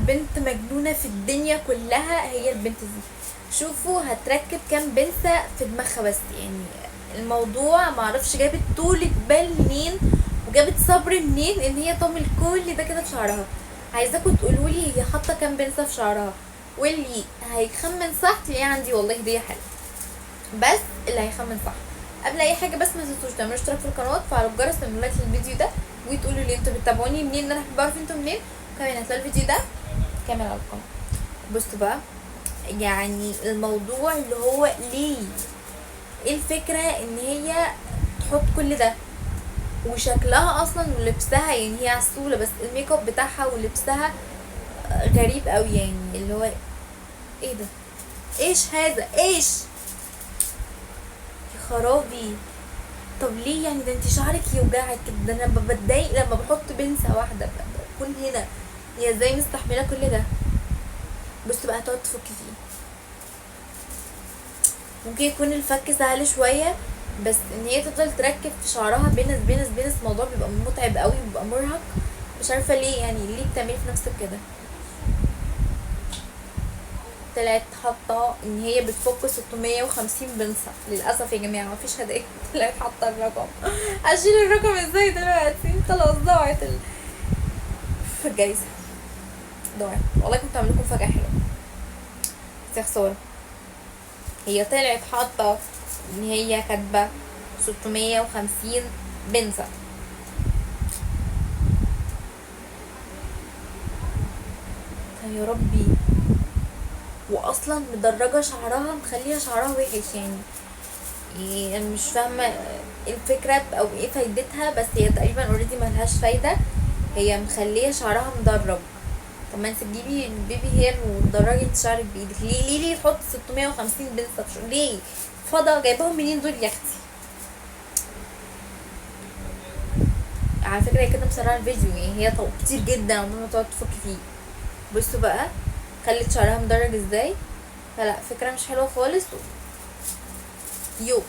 بنت مجنونة في الدنيا كلها هي البنت دي. شوفوا هتركب كام بنسة في دماغها بس يعني. الموضوع معرفش جابت طولة بال منين وجابت صبر منين ان هي تعمل كل ده كده في شعرها. عايزاكم تقولولي هي حاطة كام بنسة في شعرها، واللي هيخمن صح تلاقيه عندي والله هدية حلوة. بس اللي هيخمن صح قبل اي حاجه بس ما تنسوش تعملوا اشتراك في القناه وتفعلوا الجرس تعملوا لايك للفيديو ده وتقولوا لي انتوا بتتابعوني منين، ان انا بحب اعرف انتوا منين. وكمان هتلاقوا الفيديو ده كامل على القناه. بصوا بقى، يعني الموضوع اللي هو ليه، ايه الفكره ان هي تحط كل ده وشكلها اصلا ولبسها، يعني هي عسولة بس الميك اب بتاعها ولبسها غريب قوي، يعني اللي هو ايه ده، ايش هذا، ايش يا خرابي. طب ليه يعني؟ ده انت شعرك يوجعك كده، ده انا بتضايق لما بحط بنسة واحدة بكون هنا. هي ازاي مستحملة كل ده؟ بص بقى هتقعد تفك فيه. ممكن يكون الفك سهل شوية، بس ان هي تفضل تركب في شعرها بنس بنس بنس، الموضوع بيبقى متعب قوي، بيبقى مرهق. مش عارفة ليه، يعني ليه بتعملي في نفسك كده؟ طلعت حاطة ان هي بتفك 650 بنسة. للأسف يا جماعة مفيش هدايا. طلعت حاطة الرقم. اشيل الرقم ازاي دلوقتي؟ خلاص ضاعت في الجايزة، ضاعت. والله كنت هعمل لكم فجأة حلوة بس يا خسارة. هي طلعت حاطة ان هي كاتبة 650 بنسة. يا ربي، واصلا مدرجة شعرها مخليها شعرها وحش يعني انا مش فاهمه ايه الفكره او ايه فايدتها، بس هي تقريبا اوريدي ملهاش فايده. هي مخليه شعرها مدرج. طب ما انت تجيبي بيبي هير وتدرجي انت شعرك بايدك، ليه تحط 650 بنسة في ليه؟ فضا جايباهم منين دول يا اختي؟ على فكره هي كده مسرعه الفيديو، يعني هي كتير جدا عمال ما تقعد تفك فيه. بصوا بقى خلت شعرها مدرج ازاي، فلا فكره مش حلوه خالص. يو